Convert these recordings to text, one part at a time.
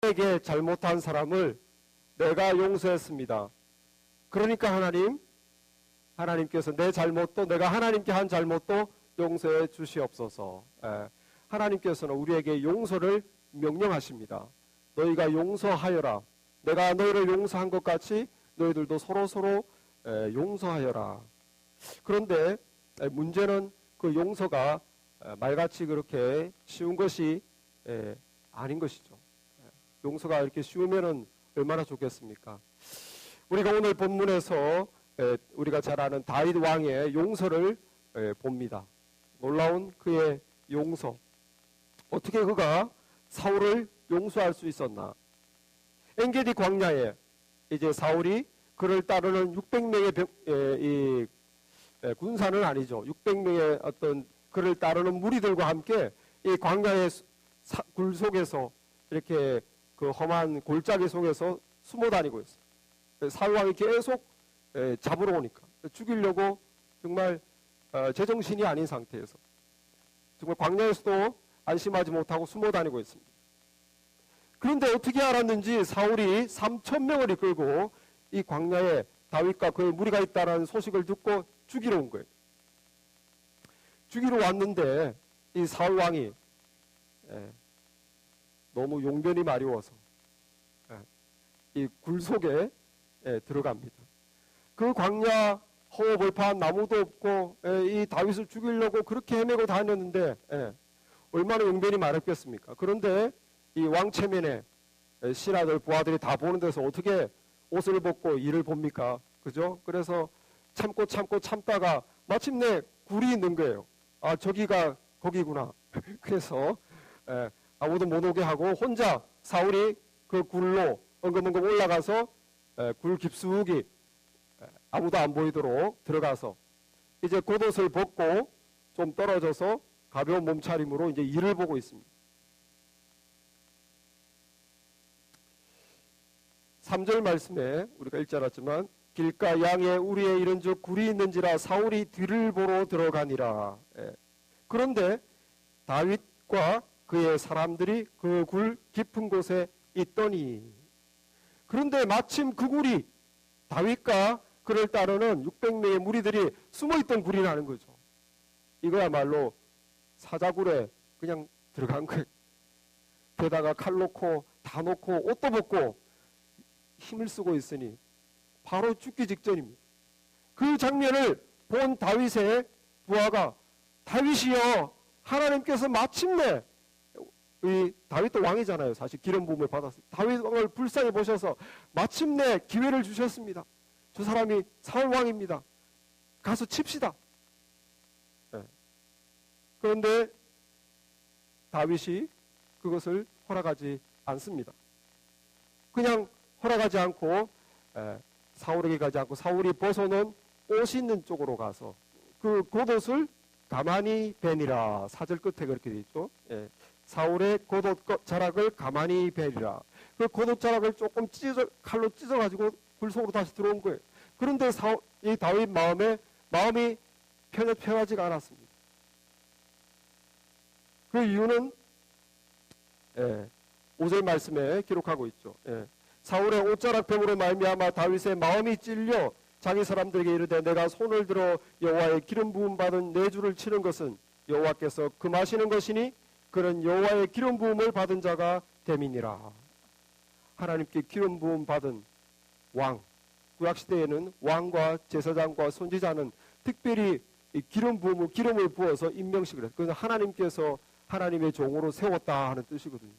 내게 잘못한 사람을 내가 용서했습니다. 그러니까 하나님께서 내 잘못도, 내가 하나님께 한 잘못도 용서해 주시옵소서. 하나님께서는 우리에게 용서를 명령하십니다. 너희가 용서하여라. 내가 너희를 용서한 것 같이 너희들도 서로 용서하여라. 그런데 문제는 그 용서가 말같이 그렇게 쉬운 것이 아닌 것이죠. 용서가 이렇게 쉬우면은 얼마나 좋겠습니까? 우리가 오늘 본문에서 우리가 잘 아는 다윗 왕의 용서를 봅니다. 놀라운 그의 용서. 어떻게 그가 사울을 용서할 수 있었나? 엔게디 광야에 이제 사울이 그를 따르는 600명의 군사는 아니죠. 600명의 어떤 그를 따르는 무리들과 함께 이 광야의 굴 속에서 이렇게 그 험한 골짜기 속에서 숨어 다니고 있어요. 사울 왕이 계속 잡으러 오니까 죽이려고 정말 제정신이 아닌 상태에서 정말 광야에서도 안심하지 못하고 숨어 다니고 있습니다. 그런데 어떻게 알았는지 사울이 3,000명을 이끌고 이 광야에 다윗과 그의 무리가 있다는 소식을 듣고 죽이러 온 거예요. 죽이러 왔는데 이 사울 왕이 너무 용변이 마려워서 이 굴 속에 들어갑니다. 그 광야 허허벌판 나무도 없고 이 다윗을 죽이려고 그렇게 헤매고 다녔는데 얼마나 용변이 많았겠습니까? 그런데 이 왕체면에 신하들 부하들이 다 보는 데서 어떻게 옷을 벗고 이를 봅니까? 그죠? 그래서 참다가 마침내 굴이 있는 거예요. 아, 저기가 거기구나. 그래서 아무도 못 오게 하고 혼자 사울이 그 굴로 엉금엉금 올라가서 굴 깊숙이 아무도 안 보이도록 들어가서 이제 겉옷을 벗고 좀 떨어져서 가벼운 몸차림으로 이제 이를 보고 있습니다. 3절 말씀에 우리가 읽지 않았지만 길가 양에 우리의 이른즉 굴이 있는지라 사울이 뒤를 보러 들어가니라. 그런데 다윗과 그의 사람들이 그 굴 깊은 곳에 있더니, 그런데 마침 그 굴이 다윗과 그를 따르는 600명의 무리들이 숨어있던 굴이라는 거죠. 이거야말로 사자굴에 그냥 들어간 거예요. 게다가 칼 놓고 다 놓고 옷도 벗고 힘을 쓰고 있으니 바로 죽기 직전입니다. 그 장면을 본 다윗의 부하가 다윗이여, 하나님께서 마침내, 이 다윗도 왕이잖아요. 사실 기름 부음을 받았어요. 다윗 왕을 불쌍히 보셔서 마침내 기회를 주셨습니다. 저 사람이 사울 왕입니다. 가서 칩시다. 그런데 다윗이 그것을 허락하지 않습니다. 그냥 허락하지 않고 사울에게 가지 않고 사울이 벗어놓은 옷 있는 쪽으로 가서 그 겉옷을 가만히 베니라. 4절 끝에 그렇게 되어 있죠. 사울의 겉옷 자락을 가만히 베리라. 그 겉옷 자락을 조금 칼로 찢어가지고 굴 속으로 다시 들어온 거예요. 그런데 이 다윗 마음이 편하지가 않았습니다. 그 이유는 5절 말씀에 기록하고 있죠. 사울의 옷자락 뱀으로 말미암아 다윗의 마음이 찔려 자기 사람들에게 이르되 내가 손을 들어 여호와의 기름 부음 받은 내 주를 치는 것은 여호와께서 금하시는 것이니 그는 여호와의 기름 부음을 받은 자가 됨이니라. 하나님께 기름 부음 받은 왕, 구약시대에는 왕과 제사장과 선지자는 특별히 기름을 부어서 임명식을 했어요. 그건 하나님께서 하나님의 종으로 세웠다 하는 뜻이거든요.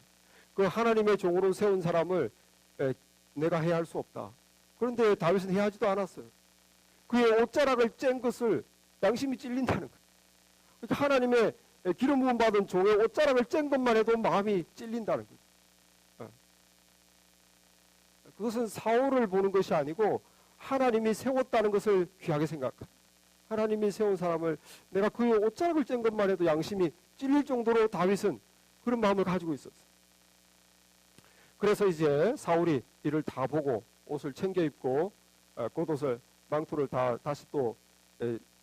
그 하나님의 종으로 세운 사람을 내가 해야 할 수 없다. 그런데 다윗은 해하지도 않았어요. 그의 옷자락을 짠 것을 양심이 찔린다는 거예요. 그러니까 하나님의 기름 부음 받은 종의 옷자락을 짠 것만 해도 마음이 찔린다는 거죠. 그것은 사울을 보는 것이 아니고 하나님이 세웠다는 것을 귀하게 생각합니다. 하나님이 세운 사람을 내가 그의 옷자락을 짠 것만 해도 양심이 찔릴 정도로 다윗은 그런 마음을 가지고 있었어요. 그래서 이제 사울이 이를 다 보고 옷을 챙겨 입고 겉옷을 망토를 다시 또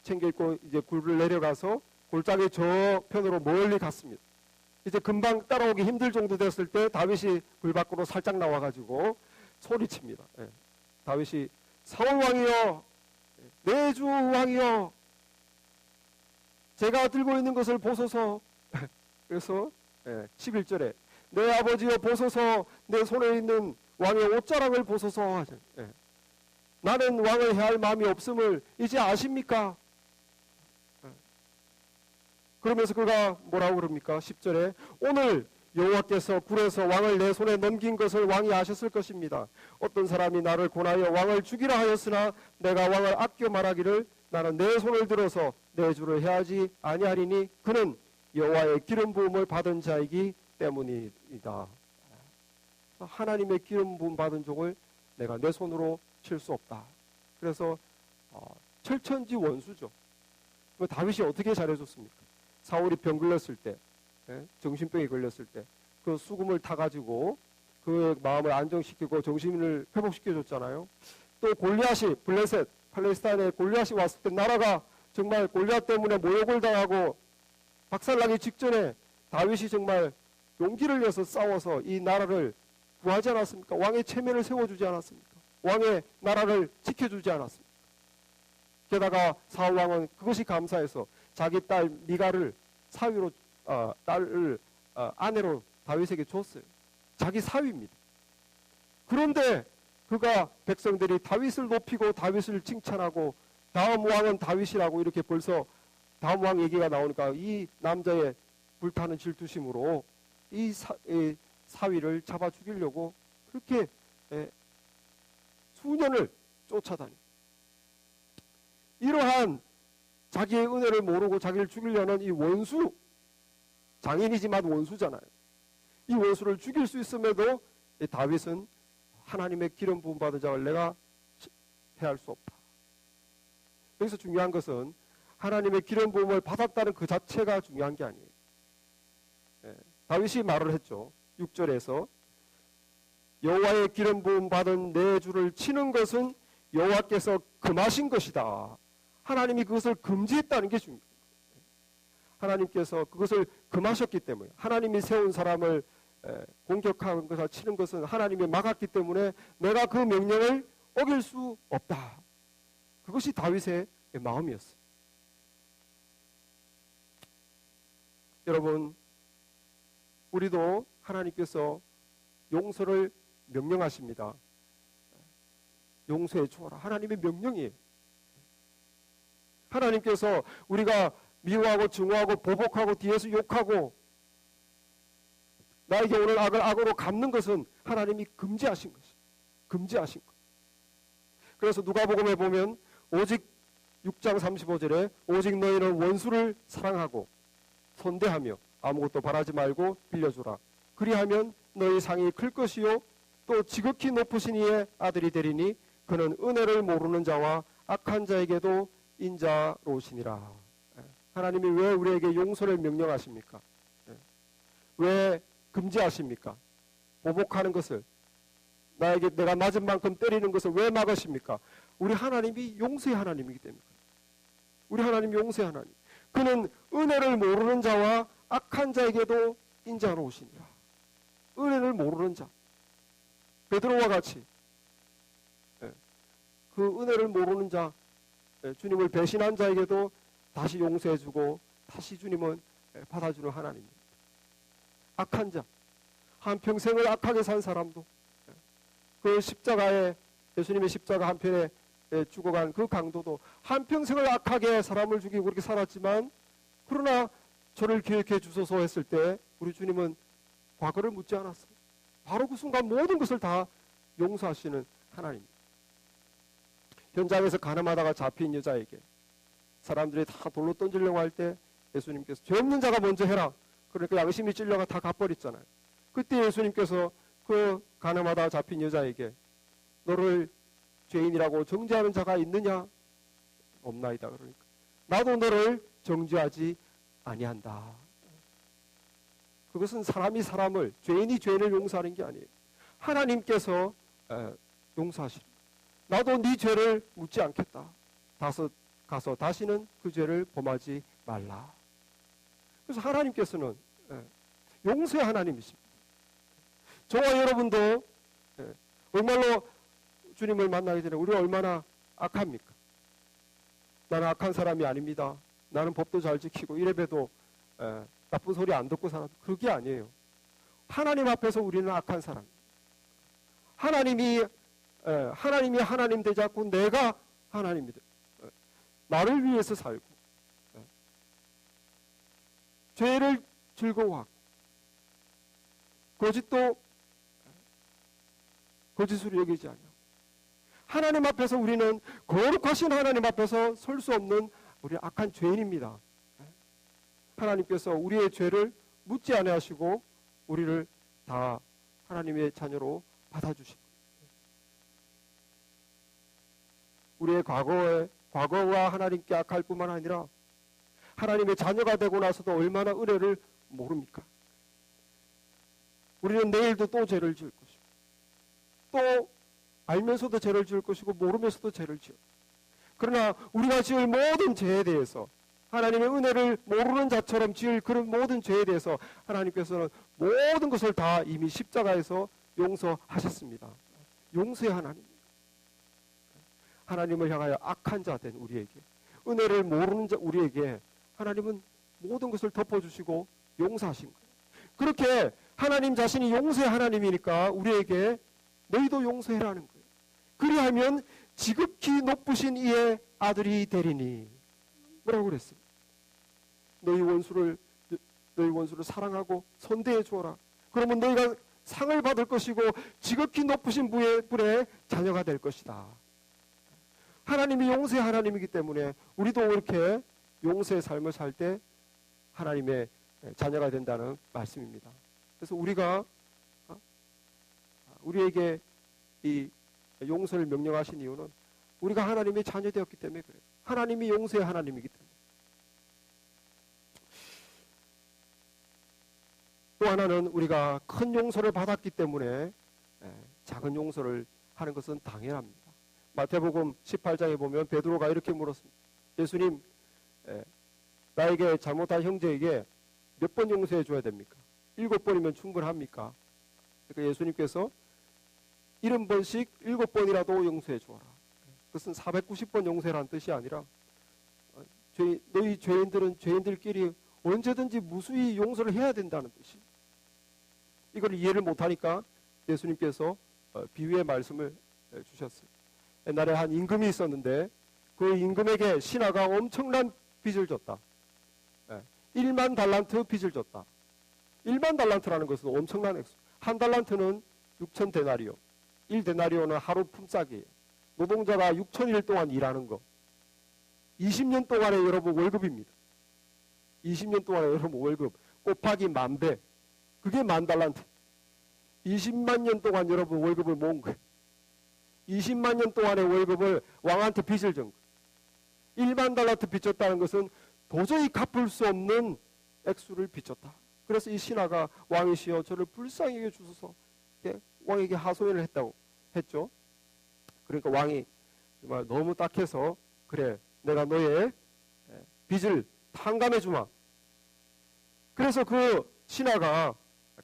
챙겨 입고 이제 굴을 내려가서 골짜기 저편으로 멀리 갔습니다. 이제 금방 따라오기 힘들 정도 됐을 때 다윗이 굴 밖으로 살짝 나와가지고 소리칩니다. 예. 다윗이 사울 왕이여, 내 주 왕이여, 제가 들고 있는 것을 보소서. 그래서 11절에 내 아버지여 보소서, 내 손에 있는 왕의 옷자락을 보소서. 나는 왕을 해할 마음이 없음을 이제 아십니까? 그러면서 그가 뭐라고 그럽니까? 10절에 오늘 여호와께서 굴에서 왕을 내 손에 넘긴 것을 왕이 아셨을 것입니다. 어떤 사람이 나를 권하여 왕을 죽이라 하였으나 내가 왕을 아껴 말하기를 나는 내 손을 들어서 내 주를 해하지 아니하리니 그는 여호와의 기름 부음을 받은 자이기 때문이다. 하나님의 기름 부음 받은 종을 내가 내 손으로 칠 수 없다. 그래서 철천지 원수죠. 다윗이 어떻게 잘해줬습니까? 사울이 병 걸렸을 때, 정신병이 걸렸을 때 그 수금을 타가지고 그 마음을 안정시키고 정신을 회복시켜줬잖아요. 또 골리앗이 블레셋 팔레스타인에 골리앗이 왔을 때 나라가 정말 골리앗 때문에 모욕을 당하고 박살나기 직전에 다윗이 정말 용기를 내서 싸워서 이 나라를 구하지 않았습니까? 왕의 체면을 세워주지 않았습니까? 왕의 나라를 지켜주지 않았습니까? 게다가 사울 왕은 그것이 감사해서 자기 딸 미가를 사위로 딸을 아내로 다윗에게 줬어요. 자기 사위입니다. 그런데 그가 백성들이 다윗을 높이고 다윗을 칭찬하고 다음 왕은 다윗이라고 이렇게 벌써 다음 왕 얘기가 나오니까 이 남자의 불타는 질투심으로 이 사위를 잡아 죽이려고 그렇게 수년을 쫓아다니. 이러한 자기의 은혜를 모르고 자기를 죽이려는 이 원수, 장인이지만 원수잖아요. 이 원수를 죽일 수 있음에도 다윗은 하나님의 기름 부음 받은 자를 내가 해할 수 없다. 여기서 중요한 것은 하나님의 기름 부음을 받았다는 그 자체가 중요한 게 아니에요. 다윗이 말을 했죠. 6절에서 여호와의 기름 부음 받은 내 주를 치는 것은 여호와께서 금하신 것이다. 하나님이 그것을 금지했다는 게 중요해요. 하나님께서 그것을 금하셨기 때문에 하나님이 세운 사람을 공격하는 것을 치는 것은 하나님이 막았기 때문에 내가 그 명령을 어길 수 없다. 그것이 다윗의 마음이었어요. 여러분, 우리도 하나님께서 용서를 명령하십니다. 용서해 주어라. 하나님의 명령이에요. 하나님께서 우리가 미워하고 증오하고 보복하고 뒤에서 욕하고 나에게 오는 악을 악으로 갚는 것은 하나님이 금지하신 것이에요. 금지하신 것. 그래서 누가복음에 보면 오직 6장 35절에 오직 너희는 원수를 사랑하고 선대하며 아무것도 바라지 말고 빌려주라. 그리하면 너희 상이 클 것이요 또 지극히 높으신 이의 아들이 되리니 그는 은혜를 모르는 자와 악한 자에게도 인자로우시니라. 하나님이 왜 우리에게 용서를 명령하십니까? 왜 금지하십니까? 보복하는 것을, 나에게 내가 맞은 만큼 때리는 것을 왜 막으십니까? 우리 하나님이 용서의 하나님이기 때문에. 우리 하나님이 용서의 하나님. 그는 은혜를 모르는 자와 악한 자에게도 인자로우시니라. 은혜를 모르는 자. 베드로와 같이 그 은혜를 모르는 자, 주님을 배신한 자에게도 다시 용서해주고 다시 주님은 받아주는 하나님입니다. 악한 자, 한평생을 악하게 산 사람도 그 십자가에 예수님의 십자가 한편에 죽어간 그 강도도 한평생을 악하게 사람을 죽이고 그렇게 살았지만 그러나 저를 기억해 주소서 했을 때 우리 주님은 과거를 묻지 않았어요. 바로 그 순간 모든 것을 다 용서하시는 하나님입니다. 현장에서 가늠하다가 잡힌 여자에게 사람들이 다 돌로 던지려고 할 때 예수님께서 죄 없는 자가 먼저 해라. 그러니까 양심이 찔려가 다 갚버렸잖아요. 그때 예수님께서 그 가늠하다가 잡힌 여자에게 너를 죄인이라고 정죄하는 자가 있느냐? 없나이다. 그러니까 나도 너를 정죄하지 아니한다. 그것은 사람이 사람을, 죄인이 죄인을 용서하는 게 아니에요. 하나님께서 용서하시는. 나도 네 죄를 묻지 않겠다. 가서 다시는 그 죄를 범하지 말라. 그래서 하나님께서는 용서의 하나님이십니다. 저와 여러분도 정말로 주님을 만나기 전에 우리가 얼마나 악합니까? 나는 악한 사람이 아닙니다. 나는 법도 잘 지키고 이래봬도 나쁜 소리 안 듣고 살아. 그게 아니에요. 하나님 앞에서 우리는 악한 사람. 하나님이 하나님 되지 않고 내가 하나님이 돼. 나를 위해서 살고 죄를 즐거워하고 거짓으로 여기지 않아요. 하나님 앞에서 우리는 거룩하신 하나님 앞에서 설 수 없는 우리 악한 죄인입니다. 하나님께서 우리의 죄를 묻지 아니하시고 우리를 다 하나님의 자녀로 받아주시고 우리의 과거와 하나님께 악할 뿐만 아니라 하나님의 자녀가 되고 나서도 얼마나 은혜를 모릅니까? 우리는 내일도 또 죄를 지을 것이고 또 알면서도 죄를 지을 것이고 모르면서도 죄를 지을. 그러나 우리가 지을 모든 죄에 대해서 하나님의 은혜를 모르는 자처럼 지을 그런 모든 죄에 대해서 하나님께서는 모든 것을 다 이미 십자가에서 용서하셨습니다. 용서의 하나님. 하나님을 향하여 악한 자 된 우리에게, 은혜를 모르는 자 우리에게 하나님은 모든 것을 덮어주시고 용서하신 거예요. 그렇게 하나님 자신이 용서의 하나님이니까 우리에게 너희도 용서해라는 거예요. 그리하면 지극히 높으신 이의 아들이 되리니. 뭐라고 그랬어요? 너희 원수를 사랑하고 선대해 주어라. 그러면 너희가 상을 받을 것이고 지극히 높으신 분의 자녀가 될 것이다. 하나님이 용서의 하나님이기 때문에 우리도 이렇게 용서의 삶을 살 때 하나님의 자녀가 된다는 말씀입니다. 그래서 우리에게 이 용서를 명령하신 이유는 우리가 하나님의 자녀 되었기 때문에 그래요. 하나님이 용서의 하나님이기 때문에. 또 하나는 우리가 큰 용서를 받았기 때문에 작은 용서를 하는 것은 당연합니다. 마태복음 18장에 보면 베드로가 이렇게 물었습니다. 예수님, 나에게 잘못한 형제에게 몇 번 용서해 줘야 됩니까? 7번이면 충분합니까? 그러니까 예수님께서 70번씩 7번이라도 용서해 주어라. 그것은 490번 용서라는 뜻이 아니라 너희 죄인들은 죄인들끼리 언제든지 무수히 용서를 해야 된다는 뜻이. 이걸 이해를 못하니까 예수님께서 비유의 말씀을 주셨어요. 옛날에 한 임금이 있었는데 그 임금에게 신하가 엄청난 빚을 졌다. 1만 달란트 빚을 졌다. 1만 달란트라는 것은 엄청난 액수. 한 달란트는 6천 데나리오. 1데나리오는 하루 품삯이에요. 노동자가 6천일 동안 일하는 거. 20년 동안에 여러분 월급입니다. 20년 동안에 여러분 월급 곱하기 10,000배. 그게 10,000달란트. 20만 년 동안 여러분 월급을 모은 거예요. 20만 년 동안의 월급을 왕한테 빚을 진 거예요. 1만 달란트 빚졌다는 것은 도저히 갚을 수 없는 액수를 빚졌다. 그래서 이 신하가 왕이시여 저를 불쌍히 여겨주소서 왕에게 하소연을 했죠. 그러니까 왕이 정말 너무 딱해서 그래 내가 너의 빚을 탕감해 주마. 그래서 그 신하가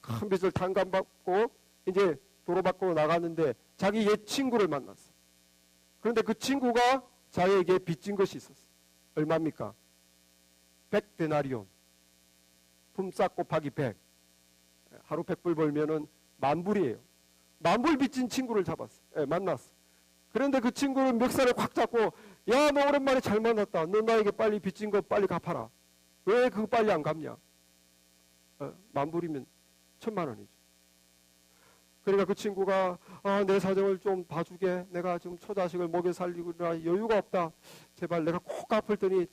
큰 빚을 탕감받고 이제 도로 밖으로 나갔는데 자기 옛 친구를 만났어. 그런데 그 친구가 자기에게 빚진 것이 있었어. 얼마입니까? 100데나리온. 품삯 곱하기 100. 하루 100불 벌면은 10,000불이에요. 10,000불 빚진 친구를 잡았어. 만났어. 그런데 그 친구는 멱살을 콱 잡고 야, 너 오랜만에 잘 만났다. 너 나에게 빨리 빚진 거 빨리 갚아라. 왜 그거 빨리 안 갚냐? 10,000불이면 1,000,000원이죠. 그러니까 그 친구가 내 사정을 좀 봐주게. 내가 지금 처자식을 먹여 살리느라 여유가 없다. 제발 내가 꼭 갚을 테니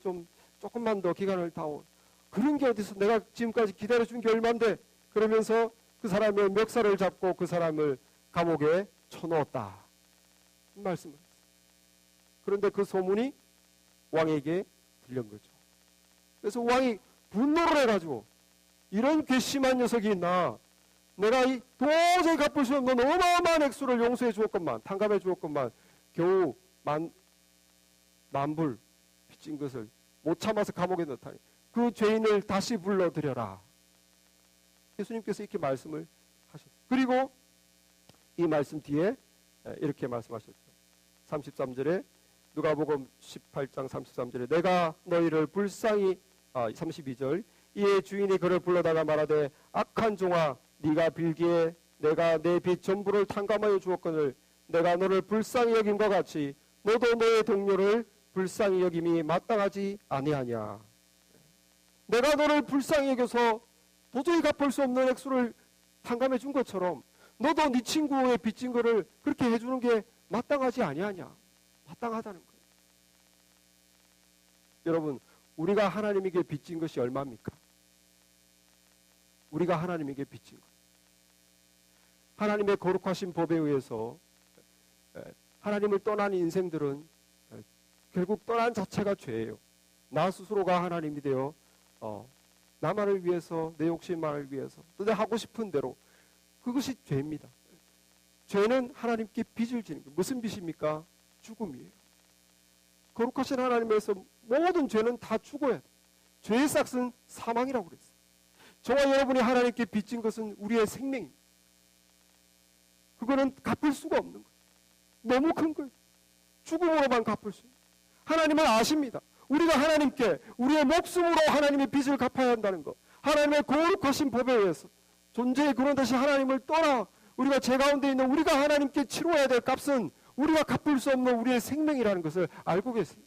조금만 더 기간을 다오. 그런 게 어디서 내가 지금까지 기다려준 게 얼만데. 그러면서 그 사람의 멱살을 잡고 그 사람을 감옥에 쳐넣었다. 말씀을 했어요. 그런데 그 소문이 왕에게 들린 거죠. 그래서 왕이 분노를 해가지고 이런 괘씸한 녀석이 있나. 내가 도저히 갚을 수 없는 어마어마한 액수를 용서해 주었건만, 탕감해 주었건만 겨우 10,000불 빚진 것을 못 참아서 감옥에 넣다니 그 죄인을 다시 불러들여라. 예수님께서 이렇게 말씀을 하셨어요. 그리고 이 말씀 뒤에 이렇게 말씀하셨죠. 33절에 누가복음 18장 33절에 내가 너희를 불쌍히 32절 이에 주인이 그를 불러다가 말하되 악한 종아 네가 빌기에 내가 내 빚 전부를 탕감하여 주었거늘 내가 너를 불쌍히 여김과 같이 너도 너의 동료를 불쌍히 여김이 마땅하지 아니하냐. 내가 너를 불쌍히 여겨서 도저히 갚을 수 없는 액수를 탕감해 준 것처럼 너도 네 친구의 빚진 거를 그렇게 해주는 게 마땅하지 아니하냐. 마땅하다는 거예요. 여러분, 우리가 하나님에게 빚진 것이 얼마입니까? 우리가 하나님에게 빚진 것. 하나님의 거룩하신 법에 의해서 하나님을 떠난 인생들은 결국 떠난 자체가 죄예요. 나 스스로가 하나님이 되어 나만을 위해서 내 욕심만을 위해서 또 내 하고 싶은 대로 그것이 죄입니다. 죄는 하나님께 빚을 지는 거예요. 무슨 빚입니까? 죽음이에요. 거룩하신 하나님에서 모든 죄는 다 죽어야 돼요. 죄의 삭은 사망이라고 그랬어요. 저와 여러분이 하나님께 빚진 것은 우리의 생명입니다. 그거는 갚을 수가 없는 거예요. 너무 큰 거예요. 죽음으로만 갚을 수 있는 거예요. 하나님은 아십니다. 우리가 하나님께 우리의 목숨으로 하나님의 빚을 갚아야 한다는 것. 하나님의 거룩하신 법에 의해서 존재의 근원 대신 하나님을 떠나 우리가 죄 가운데 있는 우리가 하나님께 치러야 될 값은 우리가 갚을 수 없는 우리의 생명이라는 것을 알고 계세요.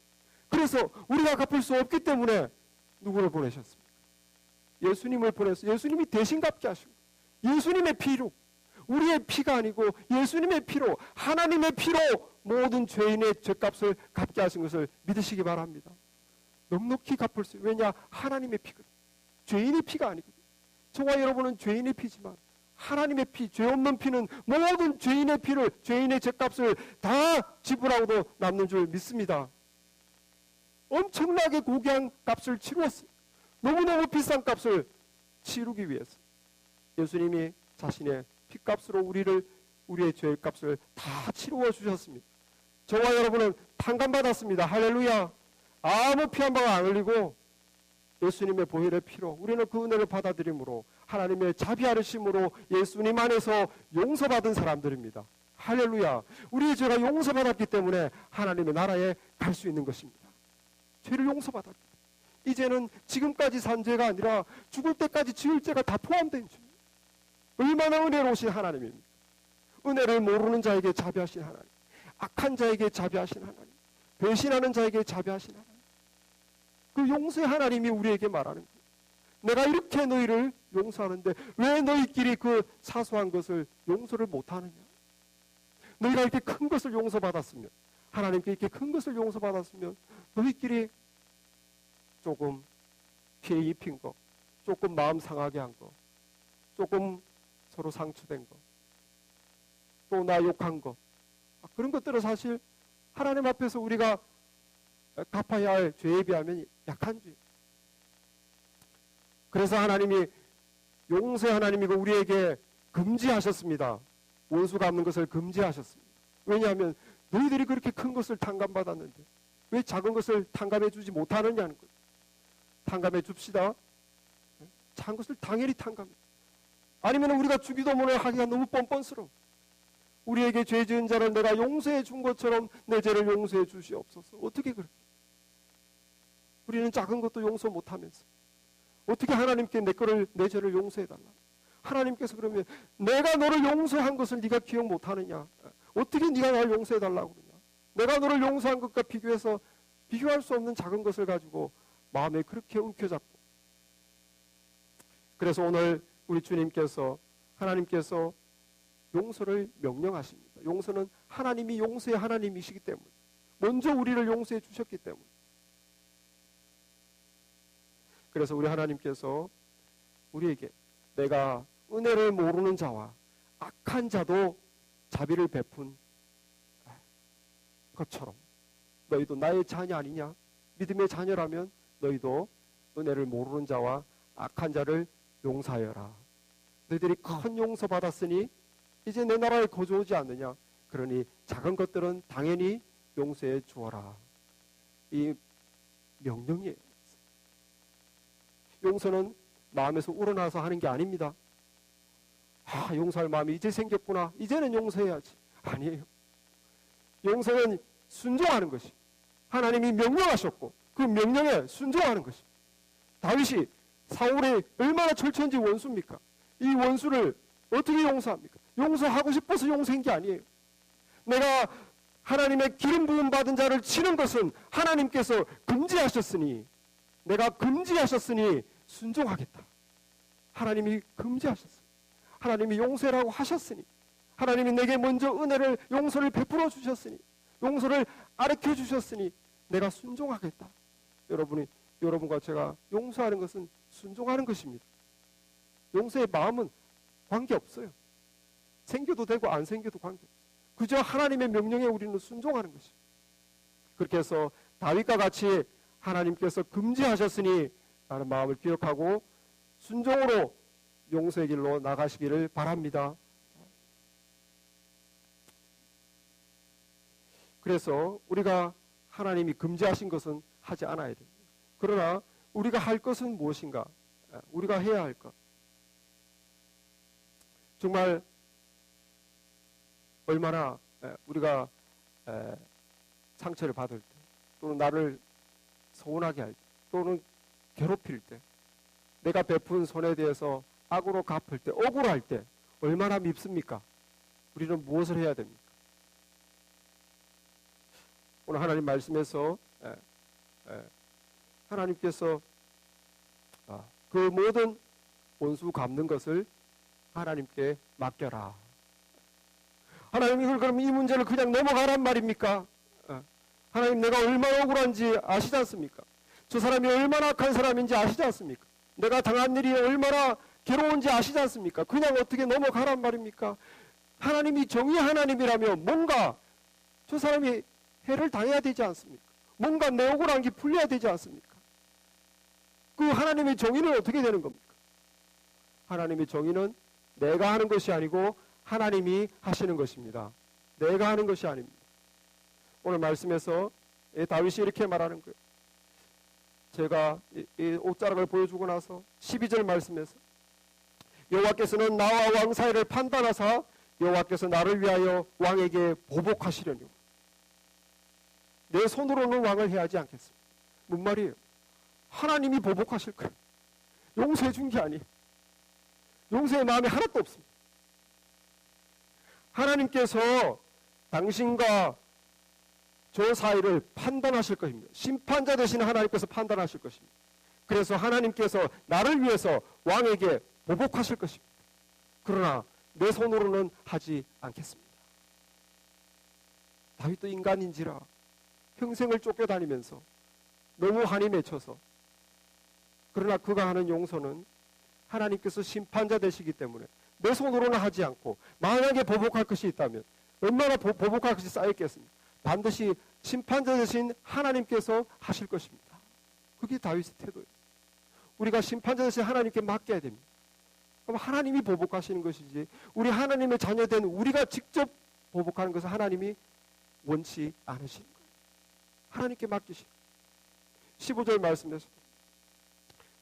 그래서 우리가 갚을 수 없기 때문에 누구를 보내셨습니까? 예수님을 보내서 예수님이 대신 갚게 하시고 예수님의 피로 우리의 피가 아니고 예수님의 피로 하나님의 피로 모든 죄인의 죄값을 갚게 하신 것을 믿으시기 바랍니다. 넉넉히 갚을 수 있어요. 왜냐? 하나님의 피거든. 죄인의 피가 아니거든. 저와 여러분은 죄인의 피지만 하나님의 피, 죄 없는 피는 모든 죄인의 피를 죄인의 죄값을 다 지불하고도 남는 줄 믿습니다. 엄청나게 고귀한 값을 치루었어요. 너무너무 비싼 값을 치르기 위해서 예수님이 자신의 피값으로 우리의 죄의 값을 다 치루어 주셨습니다. 저와 여러분은 탕감받았습니다. 할렐루야. 아무 피 한 방울 안 흘리고 예수님의 보혈의 피로 우리는 그 은혜를 받아들임으로 하나님의 자비하심으로 예수님 안에서 용서받은 사람들입니다. 할렐루야. 우리의 죄가 용서받았기 때문에 하나님의 나라에 갈 수 있는 것입니다. 죄를 용서받았기 때문에. 이제는 지금까지 산 죄가 아니라 죽을 때까지 지을 죄가 다 포함된 죄. 얼마나 은혜로우신 하나님입니까? 은혜를 모르는 자에게 자비하신 하나님, 악한 자에게 자비하신 하나님, 배신하는 자에게 자비하신 하나님. 그 용서의 하나님이 우리에게 말하는 거예요. 내가 이렇게 너희를 용서하는데 왜 너희끼리 그 사소한 것을 용서를 못하느냐? 너희가 이렇게 큰 것을 용서받았으면, 하나님께 이렇게 큰 것을 용서받았으면 너희끼리 조금 피해 입힌 거, 조금 마음 상하게 한 거, 조금 서로 상처된 거, 또 나 욕한 거, 그런 것들은 사실 하나님 앞에서 우리가 갚아야 할 죄에 비하면 약한 죄. 그래서 하나님이 용서의 하나님이고 우리에게 금지하셨습니다. 원수 갚는 것을 금지하셨습니다. 왜냐하면 너희들이 그렇게 큰 것을 탕감받았는데 왜 작은 것을 탕감해 주지 못하느냐는 거예요. 탕감해 줍시다. 작은 것을 당연히 탕감해. 아니면 우리가 주기도문을 하기가 너무 뻔뻔스러워. 우리에게 죄 지은 자를 내가 용서해 준 것처럼 내 죄를 용서해 주시옵소서. 어떻게 그렇게? 우리는 작은 것도 용서 못하면서 어떻게 하나님께 내 죄를 용서해달라? 하나님께서 그러면 내가 너를 용서한 것을 네가 기억 못하느냐? 어떻게 네가 나를 용서해달라고 그러냐? 내가 너를 용서한 것과 비교해서 비교할 수 없는 작은 것을 가지고 마음에 그렇게 움켜잡고. 그래서 오늘 우리 주님께서 하나님께서 용서를 명령하십니다. 용서는 하나님이 용서의 하나님이시기 때문에 먼저 우리를 용서해 주셨기 때문에. 그래서 우리 하나님께서 우리에게 내가 은혜를 모르는 자와 악한 자도 자비를 베푼 것처럼 너희도 나의 자녀 아니냐? 믿음의 자녀라면 너희도 은혜를 모르는 자와 악한 자를 용서하여라. 너희들이 큰 용서 받았으니 이제 내 나라에 거주하지 않느냐? 그러니 작은 것들은 당연히 용서해 주어라. 이 명령이에요. 용서는 마음에서 우러나서 하는 게 아닙니다. 용서할 마음이 이제 생겼구나. 이제는 용서해야지. 아니에요. 용서는 순종하는 것이. 하나님이 명령하셨고 그 명령에 순종하는 것이. 다윗이 사울이 얼마나 철천지 원수입니까? 이 원수를 어떻게 용서합니까? 용서하고 싶어서 용서한 게 아니에요. 내가 하나님의 기름 부음 받은 자를 치는 것은 하나님께서 금지하셨으니, 내가 금지하셨으니 순종하겠다. 하나님이 금지하셨어요. 하나님이 용서라고 하셨으니, 하나님이 내게 먼저 은혜를, 용서를 베풀어 주셨으니, 용서를 가르쳐 주셨으니 내가 순종하겠다. 여러분과 제가 용서하는 것은 순종하는 것입니다. 용서의 마음은 관계없어요. 생겨도 되고 안 생겨도 관계없어요. 그저 하나님의 명령에 우리는 순종하는 것입니다. 그렇게 해서 다윗과 같이 하나님께서 금지하셨으니 라는 마음을 기억하고 순종으로 용서의 길로 나가시기를 바랍니다. 그래서 우리가 하나님이 금지하신 것은 하지 않아야 됩니다. 그러나 우리가 할 것은 무엇인가? 우리가 해야 할 것. 정말 얼마나 우리가 상처를 받을 때, 또는 나를 서운하게 할 때, 또는 괴롭힐 때, 내가 베푼 손에 대해서 악으로 갚을 때, 억울할 때 얼마나 밉습니까? 우리는 무엇을 해야 됩니까? 오늘 하나님 말씀에서 하나님께서 그 모든 원수 갚는 것을 하나님께 맡겨라. 하나님, 이걸 그럼 이 문제를 그냥 넘어가란 말입니까? 하나님, 내가 얼마나 억울한지 아시지 않습니까? 저 사람이 얼마나 악한 사람인지 아시지 않습니까? 내가 당한 일이 얼마나 괴로운지 아시지 않습니까? 그냥 어떻게 넘어가란 말입니까? 하나님이 정의 하나님이라면 뭔가 저 사람이 해를 당해야 되지 않습니까? 뭔가 내 억울한 게 풀려야 되지 않습니까? 그 하나님의 정의는 어떻게 되는 겁니까? 하나님의 정의는 내가 하는 것이 아니고 하나님이 하시는 것입니다. 내가 하는 것이 아닙니다. 오늘 말씀에서 다윗이 이렇게 말하는 거예요. 제가 이 옷자락을 보여주고 나서 12절 말씀에서 여호와께서는 나와 왕 사이를 판단하사 여호와께서 나를 위하여 왕에게 보복하시려니 내 손으로는 왕을 해하지 않겠습니다. 뭔 말이에요? 하나님이 보복하실 거예요. 용서해 준 게 아니에요. 용서의 마음이 하나도 없습니다. 하나님께서 당신과 저 사이를 판단하실 것입니다. 심판자 되신 하나님께서 판단하실 것입니다. 그래서 하나님께서 나를 위해서 왕에게 보복하실 것입니다. 그러나 내 손으로는 하지 않겠습니다. 다윗도 인간인지라 평생을 쫓겨다니면서 너무 한이 맺혀서, 그러나 그가 하는 용서는 하나님께서 심판자 되시기 때문에 내 손으로는 하지 않고, 만약에 보복할 것이 있다면 얼마나 보복할 것이 쌓였겠습니까? 반드시 심판자 되신 하나님께서 하실 것입니다. 그게 다윗의 태도예요. 우리가 심판자 되신 하나님께 맡겨야 됩니다. 그럼 하나님이 보복하시는 것이지, 우리 하나님의 자녀된 우리가 직접 보복하는 것을 하나님이 원치 않으시는 거예요. 하나님께 맡기시고 15절 말씀에서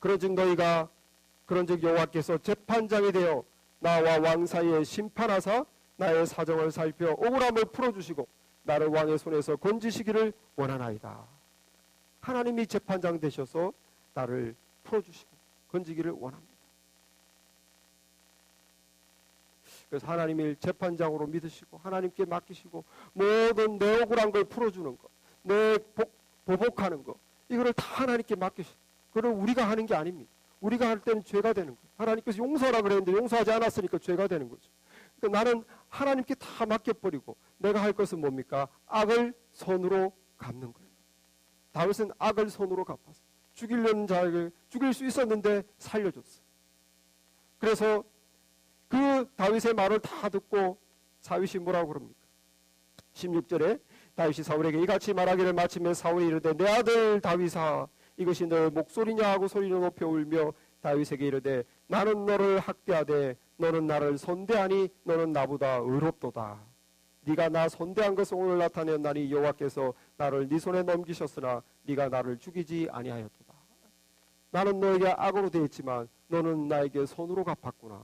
그런즉 여호와께서 재판장이 되어 나와 왕 사이에 심판하사 나의 사정을 살펴 억울함을 풀어주시고 나를 왕의 손에서 건지시기를 원하나이다. 하나님이 재판장 되셔서 나를 풀어주시고 건지기를 원합니다. 그래서 하나님을 재판장으로 믿으시고 하나님께 맡기시고 모든 내 억울한 걸 풀어주는 것, 내 보복하는 것, 이거를 다 하나님께 맡기시고, 그걸 우리가 하는 게 아닙니다. 우리가 할 때는 죄가 되는 거예요. 하나님께서 용서하라 그랬는데 용서하지 않았으니까 죄가 되는 거죠. 그러니까 나는 하나님께 다 맡겨버리고 내가 할 것은 뭡니까? 악을 손으로 갚는 거예요. 다윗은 악을 손으로 갚았어요. 죽이려는 자에게 죽일 수 있었는데 살려줬어요. 그래서 그 다윗의 말을 다 듣고 사윗이 뭐라고 그럽니까? 16절에 다윗이 사울에게 이같이 말하기를 마치면 사울이 이르되 내 아들 다윗아 이것이 너의 목소리냐 하고 소리를 높여 울며 다윗에게 이르되 나는 너를 학대하되 너는 나를 손대하니 너는 나보다 의롭도다. 네가 나 손대한 것을 오늘 나타내었나니 여호와께서 나를 네 손에 넘기셨으나 네가 나를 죽이지 아니하였도다. 나는 너에게 악으로 대했지만 너는 나에게 손으로 갚았구나.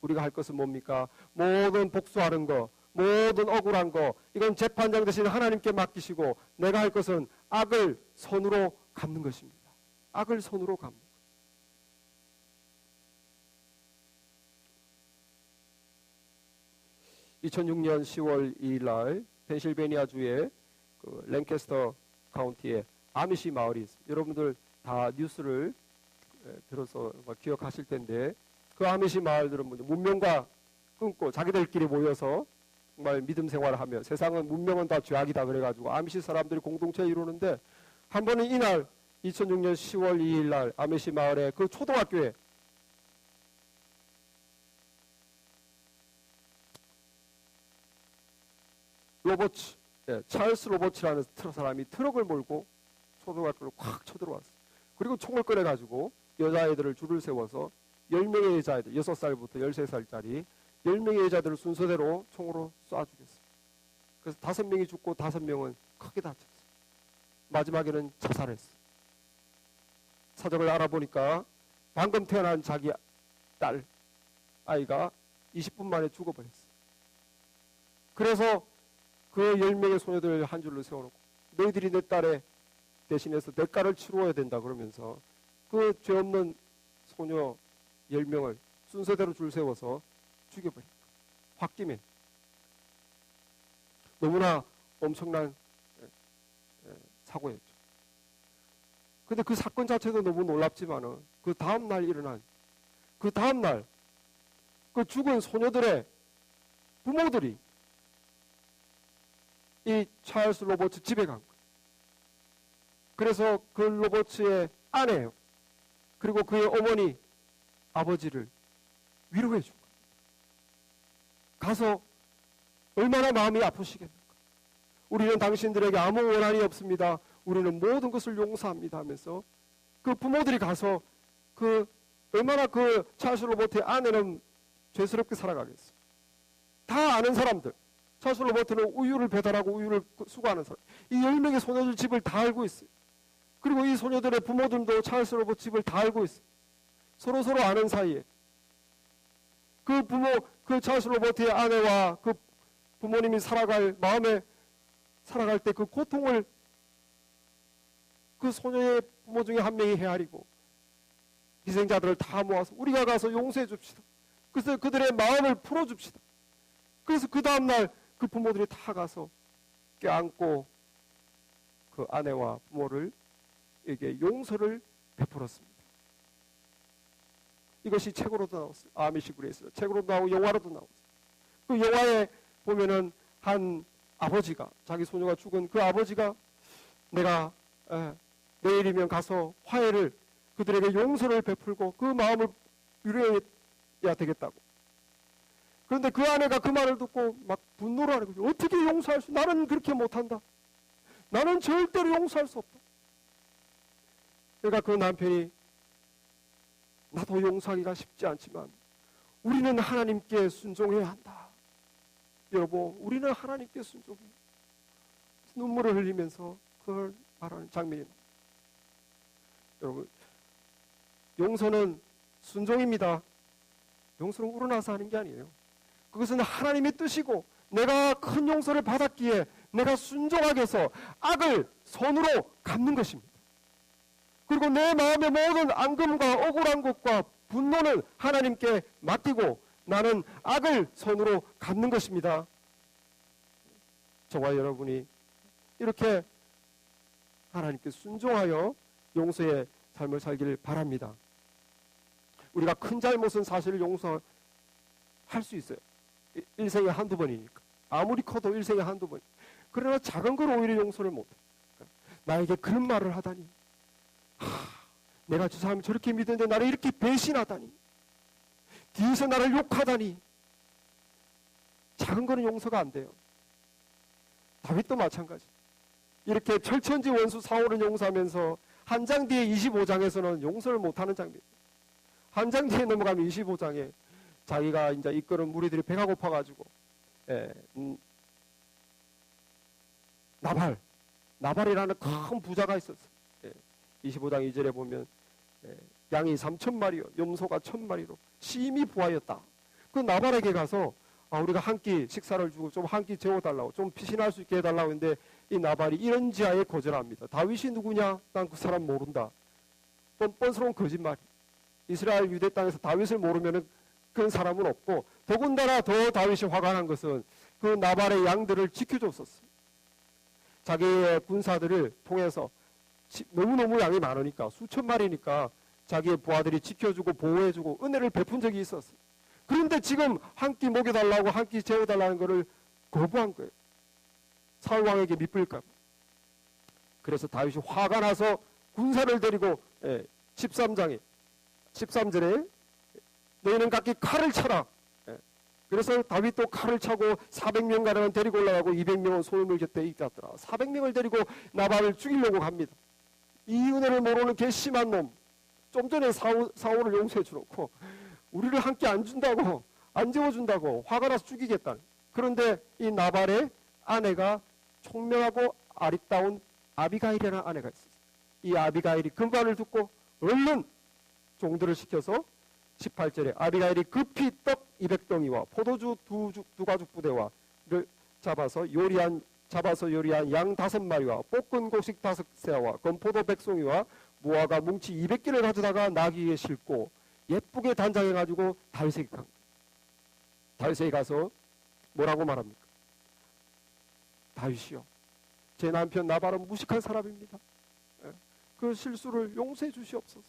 우리가 할 것은 뭡니까? 모든 복수하는 거, 모든 억울한 거, 이건 재판장 대신 하나님께 맡기시고 내가 할 것은 악을 손으로 갚는 것입니다. 악을 손으로 갚는 것. 2006년 10월 2일 날 펜실베니아주의 그 랭캐스터 카운티에 아미시 마을이 있습니다. 여러분들 다 뉴스를 들어서 기억하실 텐데 그 아미시 마을들은 문명과 끊고 자기들끼리 모여서 정말 믿음 생활을 하며 세상은 문명은 다 죄악이다 그래가지고 아미시 사람들이 공동체 이루는데 한 번은 이날 2006년 10월 2일 날 아미시 마을의 그 초등학교에 로버츠, 찰스 로버츠라는 사람이 트럭을 몰고 초등학교를 확 쳐들어왔어요. 그리고 총을 꺼내가지고 여자아이들을 줄을 세워서 10명의 여자아이들, 6살부터 13살짜리 10명의 여자들을 순서대로 총으로 쏴 죽였어요. 그래서 5명이 죽고 5명은 크게 다쳤어요. 마지막에는 자살했어요. 사정을 알아보니까 방금 태어난 자기 딸, 아이가 20분 만에 죽어버렸어요. 그래서 그 10명의 소녀들 한 줄로 세워놓고 너희들이 내 딸의 대신해서 대가를 치루어야 된다 그러면서 그 죄 없는 소녀 10명을 순서대로 줄 세워서 죽여버립니다. 홧김에 너무나 엄청난 사고였죠. 근데 그 사건 자체도 너무 놀랍지만은 그 다음날 일어난 그 다음날 그 죽은 소녀들의 부모들이 이 찰스 로버츠 집에 간 거예요. 그래서 그 로버츠의 아내요. 그리고 그의 어머니, 아버지를 위로해 준 거예요. 가서 얼마나 마음이 아프시겠는가. 우리는 당신들에게 아무 원한이 없습니다. 우리는 모든 것을 용서합니다 하면서 그 부모들이 가서 그 얼마나 그 찰스 로버트의 아내는 죄스럽게 살아가겠어요. 다 아는 사람들. 찰스 로버트는 우유를 배달하고 우유를 수거하는 사람. 이 10명의 소녀들 집을 다 알고 있어요. 그리고 이 소녀들의 부모들도 찰스 로버트 집을 다 알고 있어요. 서로 아는 사이에. 그 부모, 그 찰스 로버트의 아내와 그 부모님이 마음에 살아갈 때 그 고통을 그 소녀의 부모 중에 한 명이 헤아리고 희생자들을 다 모아서 우리가 가서 용서해 줍시다. 그래서 그들의 마음을 풀어줍시다. 그래서 그 다음날 그 부모들이 다 가서 껴안고 그 아내와 부모를 에게 용서를 베풀었습니다. 이것이 책으로도 나왔어요. 아미시 그레이스. 책으로도 나오고 영화로도 나왔어요. 그 영화에 보면은 한 아버지가 자기 소녀가 죽은 그 아버지가 내가 내일이면 가서 화해를 그들에게 용서를 베풀고 그 마음을 위로해야 되겠다고. 그런데 그 아내가 그 말을 듣고 막 분노를 하는 거죠. 어떻게 용서할 수? 나는 그렇게 못한다. 나는 절대로 용서할 수 없다. 그러니까 그 남편이 나도 용서하기가 쉽지 않지만 우리는 하나님께 순종해야 한다. 여보, 우리는 하나님께 순종해. 눈물을 흘리면서 그걸 말하는 장면이 나옵니다. 여러분, 용서는 순종입니다. 용서는 우러나서 하는 게 아니에요. 그것은 하나님의 뜻이고 내가 큰 용서를 받았기에 내가 순종하게 해서 악을 손으로 갚는 것입니다. 그리고 내 마음의 모든 앙금과 억울한 것과 분노는 하나님께 맡기고 나는 악을 손으로 갚는 것입니다. 저와 여러분이 이렇게 하나님께 순종하여 용서의 삶을 살기를 바랍니다. 우리가 큰 잘못은 사실 용서할 수 있어요. 일생에 한두 번이니까. 아무리 커도 일생에 한두 번. 그러나 작은 걸 오히려 용서를 못해. 나에게 그런 말을 하다니. 내가 저 사람이 저렇게 믿었는데 나를 이렇게 배신하다니. 뒤에서 나를 욕하다니. 작은 거는 용서가 안 돼요. 다윗도 마찬가지. 이렇게 철천지 원수 사울은 용서하면서 한 장 뒤에 25장에서는 용서를 못하는 장면. 한 장 뒤에 넘어가면 25장에 자기가 이제 이끄는 무리들이 배가 고파가지고 나발이라는 큰 부자가 있었어. 25장 2절에 보면 양이 3,000마리요 염소가 1,000마리로 심히 부하였다. 그 나발에게 가서 우리가 한 끼 식사를 주고 좀 한 끼 재워달라고, 좀 피신할 수 있게 해달라고 했는데 이 나발이 이런 지하에 거절합니다. 다윗이 누구냐? 난 그 사람 모른다. 뻔뻔스러운 거짓말. 이스라엘 유대 땅에서 다윗을 모르면 그런 사람은 없고, 더군다나 더 다윗이 화가 난 것은 그 나발의 양들을 지켜줬었어요. 자기의 군사들을 통해서 너무너무 양이 많으니까, 수천 마리니까 자기의 부하들이 지켜주고 보호해주고 은혜를 베푼 적이 있었어요. 그런데 지금 한 끼 먹여달라고, 한 끼 재워달라는 것을 거부한 거예요. 사울 왕에게 밑불까. 그래서 다윗이 화가 나서 군사를 데리고 13절에 너희는 각기 칼을 쳐라. 그래서 다윗도 칼을 차고 400명가량은 데리고 올라가고 200명은 소임을 곁에 있었더라. 400명을 데리고 나발을 죽이려고 갑니다. 이 은혜를 모르는 괘씸한 놈. 좀 전에 사울을 용서해 주놓고 우리를 한 끼 안 준다고, 안 재워준다고 화가 나서 죽이겠다. 그런데 이 나발의 아내가 총명하고 아리따운 아비가일이라는 아내가 있었어요. 이 아비가일이 그 말을 듣고 얼른 종들을 시켜서 18절에 아비가일이 급히 떡 200덩이와 포도주 두 가죽 부대와를 잡아서 요리한 양 5마리와 볶은 곡식 5새와 건포도 100송이와 무화과 뭉치 200개를 가져다가 나귀에 싣고 예쁘게 단장해가지고 다윗에게 간 거예요. 다윗에게 가서 뭐라고 말합니까? 다윗이요, 제 남편 나발은 무식한 사람입니다. 그 실수를 용서해 주시옵소서.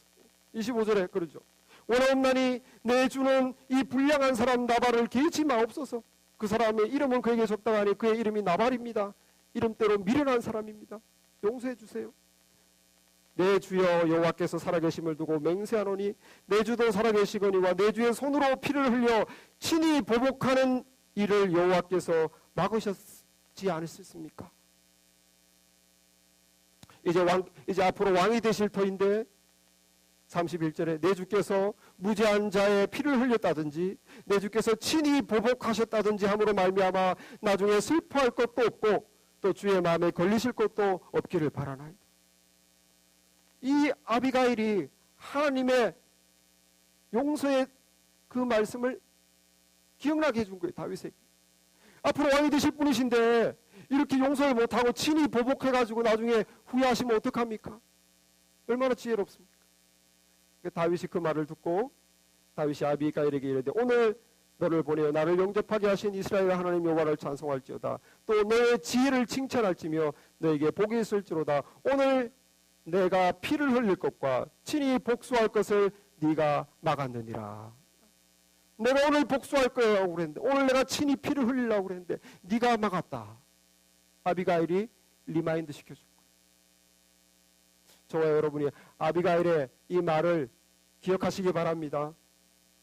25절에 그러죠. 원하옵나니 내 주는 이 불량한 사람 나발을 개의치 마옵소서. 그 사람의 이름은 그에게 적당하니 그의 이름이 나발입니다. 이름대로 미련한 사람입니다. 용서해 주세요. 내 주여 여호와께서 살아계심을 두고 맹세하노니 내 주도 살아계시거니와 내 주의 손으로 피를 흘려 친히 보복하는 일을 여호와께서 막으셨지 않으셨습니까? 이제 앞으로 왕이 되실 터인데 31절에 내 주께서 무죄한 자의 피를 흘렸다든지 내 주께서 친히 보복하셨다든지 함으로 말미암아 나중에 슬퍼할 것도 없고 또 주의 마음에 걸리실 것도 없기를 바라나이다. 이 아비가일이 하나님의 용서의 그 말씀을 기억나게 해준 거예요. 다윗에게. 앞으로 왕이 되실 분이신데 이렇게 용서를 못하고 친히 보복해가지고 나중에 후회하시면 어떡합니까? 얼마나 지혜롭습니까? 다윗이 그 말을 듣고 다윗이 아비가일에게 이르되 오늘 너를 보내어 나를 영접하게 하신 이스라엘 하나님 여호와를 찬송할지어다. 또 너의 지혜를 칭찬할지며 너에게 복이 있을지로다. 오늘 내가 피를 흘릴 것과 친히 복수할 것을 네가 막았느니라. 내가 오늘 복수할 거라고 그랬는데, 오늘 내가 친히 피를 흘리려고 그랬는데 네가 막았다. 아비가일이 리마인드 시켜줄 거예요. 저와 여러분이 아비가일의 이 말을 기억하시기 바랍니다.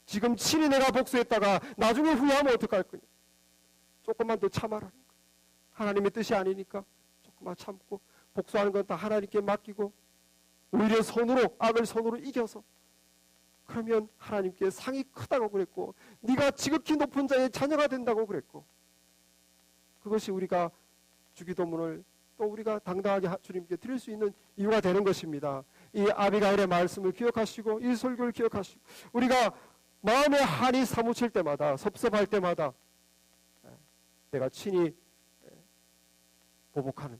지금 친히 내가 복수했다가 나중에 후회하면 어떡할 거냐. 조금만 더 참아라. 하나님의 뜻이 아니니까 조금만 참고 복수하는 건 다 하나님께 맡기고 오히려 악을 손으로 이겨서 그러면 하나님께 상이 크다고 그랬고 네가 지극히 높은 자의 자녀가 된다고 그랬고 그것이 우리가 주기도문을 또 우리가 당당하게 주님께 드릴 수 있는 이유가 되는 것입니다. 이 아비가일의 말씀을 기억하시고 이 설교를 기억하시고 우리가 마음에 한이 사무칠 때마다 섭섭할 때마다 내가 친히 보복하는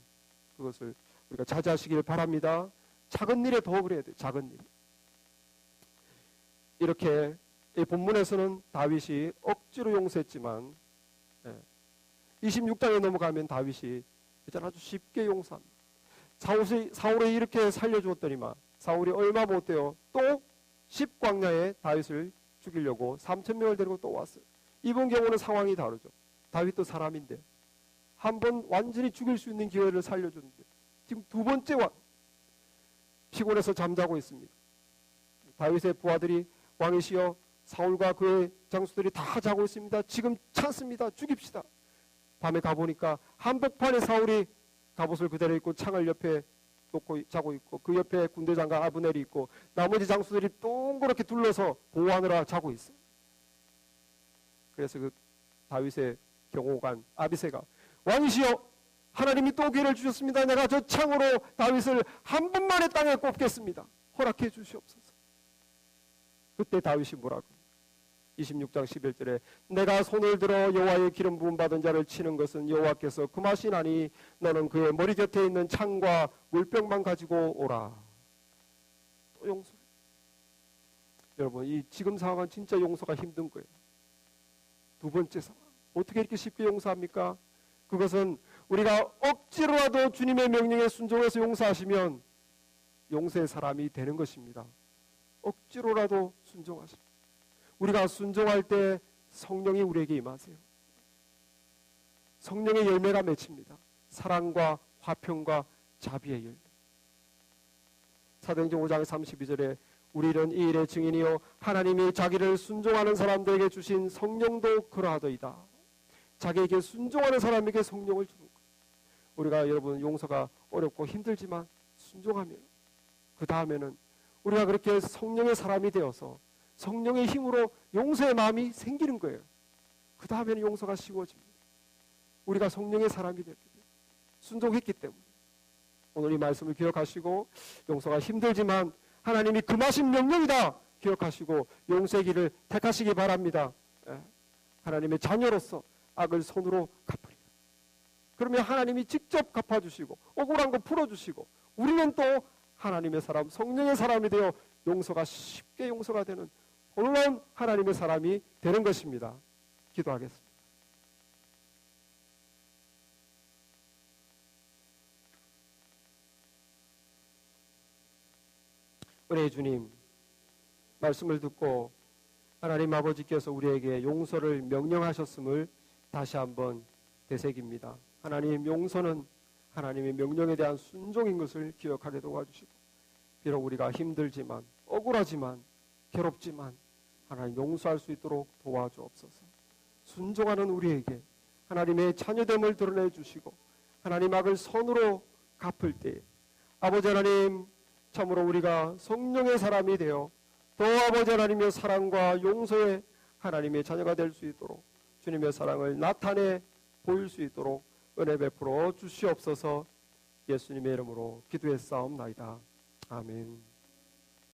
그것을 우리가 자제하시길 바랍니다. 작은 일에 더 그래야 돼요. 작은 일. 이렇게 이 본문에서는 다윗이 억지로 용서했지만 26장에 넘어가면 다윗이 이제 아주 쉽게 용서합니다. 사울이 이렇게 살려주었더니만 사울이 얼마 못돼요. 또 10광야에 다윗을 죽이려고 3,000명을 데리고 또 왔어요. 이번 경우는 상황이 다르죠. 다윗도 사람인데 한 번 완전히 죽일 수 있는 기회를 살려줬는데 지금 두 번째 피곤해서 잠자고 있습니다. 다윗의 부하들이 왕이시여 사울과 그의 장수들이 다 자고 있습니다. 지금 찬스입니다. 죽입시다. 밤에 가보니까 한복판에 사울이 갑옷을 그대로 입고 창을 옆에 놓고 자고 있고 그 옆에 군대장관 아브넬이 있고 나머지 장수들이 동그랗게 둘러서 보호하느라 자고 있어요. 그래서 그 다윗의 경호관 아비새가 왕이시여 하나님이 또 기회를 주셨습니다. 내가 저 창으로 다윗을 한 분만에 땅에 꼽겠습니다. 허락해 주시옵소서. 그때 다윗이 뭐라고? 26장 11절에 내가 손을 들어 여호와의 기름 부음 받은 자를 치는 것은 여호와께서 금하시나니 너는 그의 머리 곁에 있는 창과 물병만 가지고 오라. 또 용서. 여러분, 이 지금 상황은 진짜 용서가 힘든 거예요. 두 번째 상황, 어떻게 이렇게 쉽게 용서합니까? 그것은 우리가 억지로라도 주님의 명령에 순종해서 용서하시면 용서의 사람이 되는 것입니다. 억지로라도 순종하십니다. 우리가 순종할 때 성령이 우리에게 임하세요. 성령의 열매가 맺힙니다. 사랑과 화평과 자비의 열매. 사도행전 5장 32절에 우리는 이 일의 증인이요 하나님이 자기를 순종하는 사람들에게 주신 성령도 그러하더이다. 자기에게 순종하는 사람에게 성령을 주는 거예요. 우리가 여러분 용서가 어렵고 힘들지만 순종하면 그 다음에는 우리가 그렇게 성령의 사람이 되어서 성령의 힘으로 용서의 마음이 생기는 거예요. 그 다음에는 용서가 쉬워집니다. 우리가 성령의 사람이 됐기 때문에, 순종했기 때문에. 오늘 이 말씀을 기억하시고 용서가 힘들지만 하나님이 금하신 명령이다 기억하시고 용서의 길을 택하시기 바랍니다. 하나님의 자녀로서 악을 손으로 갚으리라. 그러면 하나님이 직접 갚아주시고 억울한 거 풀어주시고 우리는 또 하나님의 사람, 성령의 사람이 되어 용서가 쉽게 용서가 되는 놀라운 하나님의 사람이 되는 것입니다. 기도하겠습니다. 은혜의 주님, 말씀을 듣고 하나님 아버지께서 우리에게 용서를 명령하셨음을 다시 한번 되새깁니다. 하나님, 용서는 하나님의 명령에 대한 순종인 것을 기억하게 도와주시고, 비록 우리가 힘들지만 억울하지만 괴롭지만 하나님 용서할 수 있도록 도와주옵소서. 순종하는 우리에게 하나님의 자녀됨을 드러내 주시고 하나님 악을 선으로 갚을 때 아버지 하나님, 참으로 우리가 성령의 사람이 되어 또 아버지 하나님의 사랑과 용서의 하나님의 자녀가 될 수 있도록 주님의 사랑을 나타내 보일 수 있도록 은혜 베풀어 주시옵소서. 예수님의 이름으로 기도했사옵나이다. 아멘.